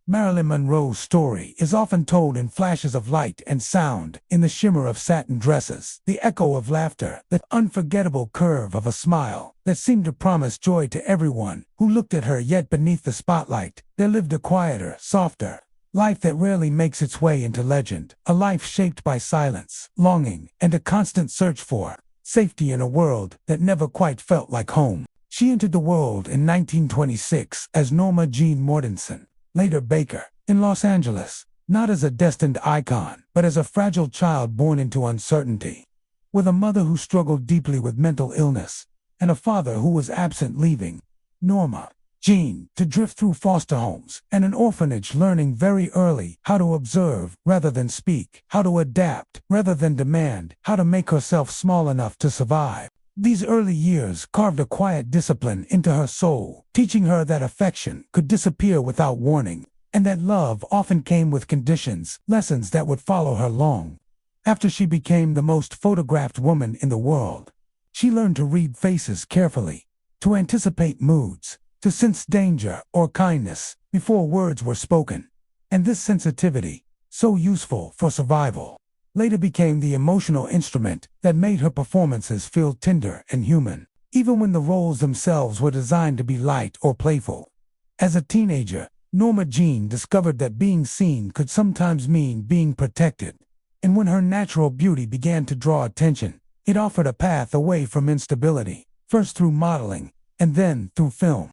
Marilyn Monroe's story is often told in flashes of light and sound, in the shimmer of satin dresses, the echo of laughter, the unforgettable curve of a smile that seemed to promise joy to everyone who looked at her. Yet beneath the spotlight, there lived a quieter, softer life that rarely makes its way into legend, a life shaped by silence, longing, and a constant search for safety in a world that never quite felt like home. She entered the world in 1926 as Norma Jeane Mortensen, later Baker, in Los Angeles, not as a destined icon, but as a fragile child born into uncertainty. With a mother who struggled deeply with mental illness, and a father who was absent, leaving Norma Jeane to drift through foster homes and an orphanage, learning very early how to observe rather than speak, how to adapt rather than demand, how to make herself small enough to survive. These early years carved a quiet discipline into her soul, teaching her that affection could disappear without warning, and that love often came with conditions, lessons that would follow her long after she became the most photographed woman in the world. She learned to read faces carefully, to anticipate moods, to sense danger or kindness before words were spoken. And this sensitivity, so useful for survival, later became the emotional instrument that made her performances feel tender and human, even when the roles themselves were designed to be light or playful. As a teenager, Norma Jeane discovered that being seen could sometimes mean being protected, and when her natural beauty began to draw attention, it offered a path away from instability, first through modeling, and then through film.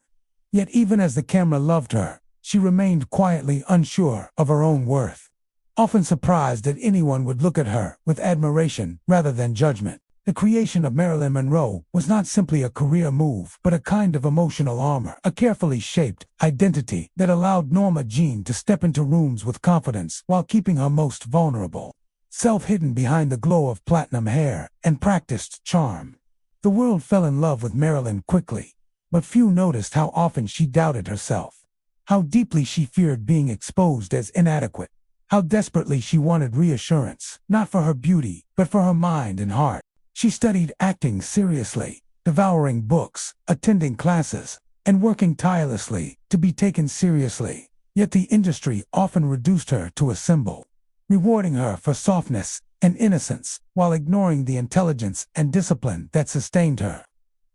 Yet even as the camera loved her, she remained quietly unsure of her own worth, often surprised that anyone would look at her with admiration rather than judgment. The creation of Marilyn Monroe was not simply a career move, but a kind of emotional armor, a carefully shaped identity that allowed Norma Jeane to step into rooms with confidence while keeping her most vulnerable self hidden behind the glow of platinum hair and practiced charm. The world fell in love with Marilyn quickly, but few noticed how often she doubted herself, how deeply she feared being exposed as inadequate, how desperately she wanted reassurance, not for her beauty, but for her mind and heart. She studied acting seriously, devouring books, attending classes, and working tirelessly to be taken seriously. Yet the industry often reduced her to a symbol, rewarding her for softness and innocence while ignoring the intelligence and discipline that sustained her.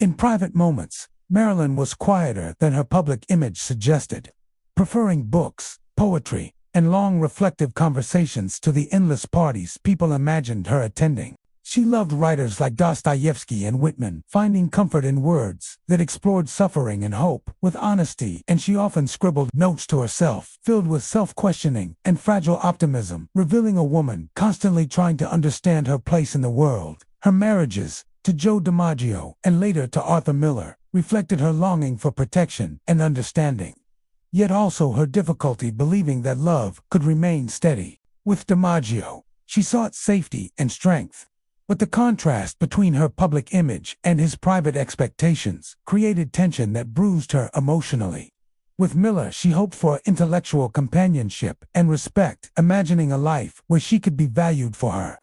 In private moments, Marilyn was quieter than her public image suggested, preferring books, poetry, and long reflective conversations to the endless parties people imagined her attending. She loved writers like Dostoevsky and Whitman, finding comfort in words that explored suffering and hope with honesty, and she often scribbled notes to herself, filled with self-questioning and fragile optimism, revealing a woman constantly trying to understand her place in the world. Her marriages to Joe DiMaggio and later to Arthur Miller reflected her longing for protection and understanding, yet also her difficulty believing that love could remain steady. With DiMaggio, she sought safety and strength, but the contrast between her public image and his private expectations created tension that bruised her emotionally. With Miller, she hoped for intellectual companionship and respect, imagining a life where she could be valued for her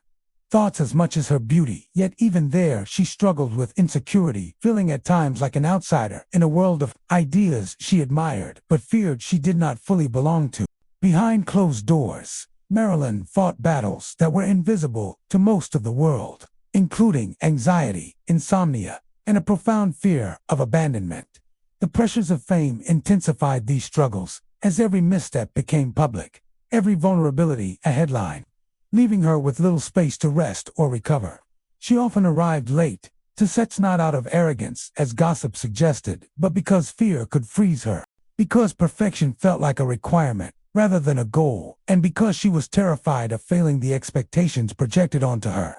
thoughts as much as her beauty. Yet even there, she struggled with insecurity, feeling at times like an outsider in a world of ideas she admired but feared she did not fully belong to. Behind closed doors, Marilyn fought battles that were invisible to most of the world, including anxiety, insomnia, and a profound fear of abandonment. The pressures of fame intensified these struggles, as every misstep became public, every vulnerability a headline, leaving her with little space to rest or recover. She often arrived late to sets, not out of arrogance, as gossip suggested, but because fear could freeze her, because perfection felt like a requirement rather than a goal, and because she was terrified of failing the expectations projected onto her.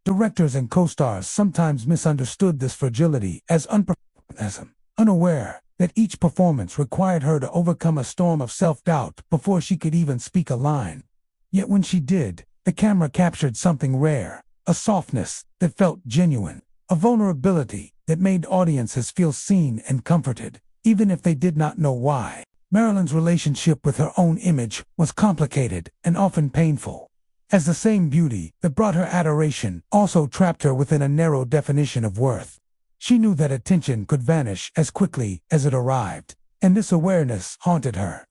Directors and co-stars sometimes misunderstood this fragility as unprofessionalism, unaware that each performance required her to overcome a storm of self-doubt before she could even speak a line. Yet when she did, the camera captured something rare, a softness that felt genuine, a vulnerability that made audiences feel seen and comforted, even if they did not know why. Marilyn's relationship with her own image was complicated and often painful, as the same beauty that brought her adoration also trapped her within a narrow definition of worth. She knew that attention could vanish as quickly as it arrived, and this awareness haunted her.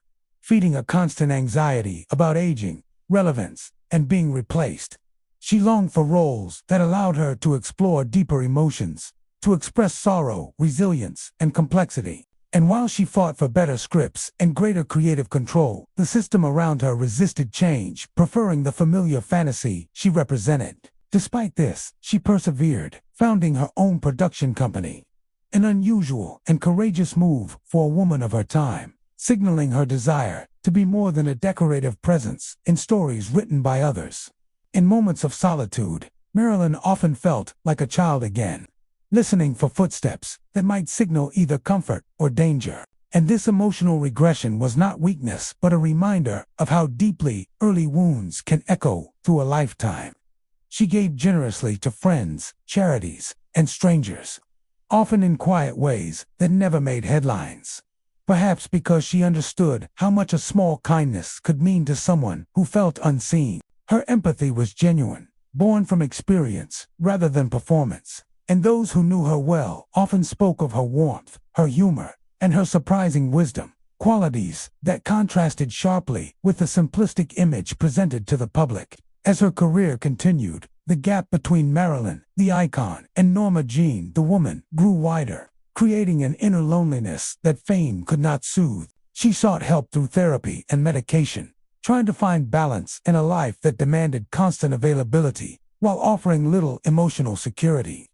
feeding a constant anxiety about aging, relevance, and being replaced. She longed for roles that allowed her to explore deeper emotions, to express sorrow, resilience, and complexity. And while she fought for better scripts and greater creative control, the system around her resisted change, preferring the familiar fantasy she represented. Despite this, she persevered, founding her own production company. An unusual and courageous move for a woman of her time, signaling her desire to be more than a decorative presence in stories written by others. In moments of solitude, Marilyn often felt like a child again, listening for footsteps that might signal either comfort or danger. And this emotional regression was not weakness, but a reminder of how deeply early wounds can echo through a lifetime. She gave generously to friends, charities, and strangers, often in quiet ways that never made headlines. Perhaps because she understood how much a small kindness could mean to someone who felt unseen. Her empathy was genuine, born from experience rather than performance. And those who knew her well often spoke of her warmth, her humor, and her surprising wisdom, qualities that contrasted sharply with the simplistic image presented to the public. As her career continued, the gap between Marilyn, the icon, and Norma Jeane, the woman, grew wider, creating an inner loneliness that fame could not soothe. She sought help through therapy and medication, trying to find balance in a life that demanded constant availability while offering little emotional security.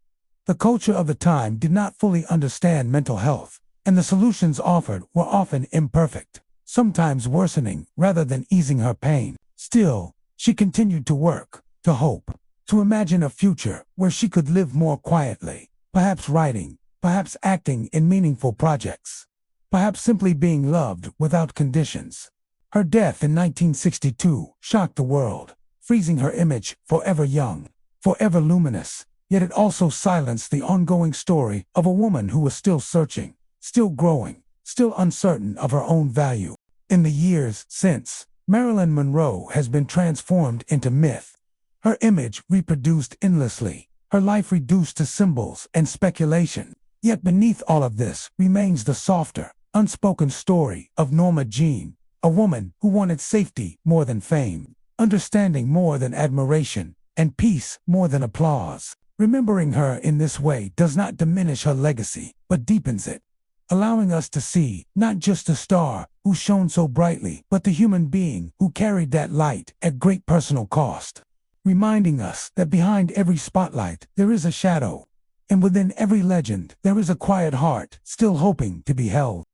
The culture of the time did not fully understand mental health, and the solutions offered were often imperfect, sometimes worsening rather than easing her pain. Still, she continued to work, to hope, to imagine a future where she could live more quietly, perhaps writing, perhaps acting in meaningful projects, perhaps simply being loved without conditions. Her death in 1962 shocked the world, freezing her image forever young, forever luminous. Yet it also silenced the ongoing story of a woman who was still searching, still growing, still uncertain of her own value. In the years since, Marilyn Monroe has been transformed into myth, her image reproduced endlessly, her life reduced to symbols and speculation. Yet beneath all of this remains the softer, unspoken story of Norma Jeane, a woman who wanted safety more than fame, understanding more than admiration, and peace more than applause. Remembering her in this way does not diminish her legacy, but deepens it, allowing us to see not just the star who shone so brightly, but the human being who carried that light at great personal cost, reminding us that behind every spotlight there is a shadow, and within every legend there is a quiet heart still hoping to be held.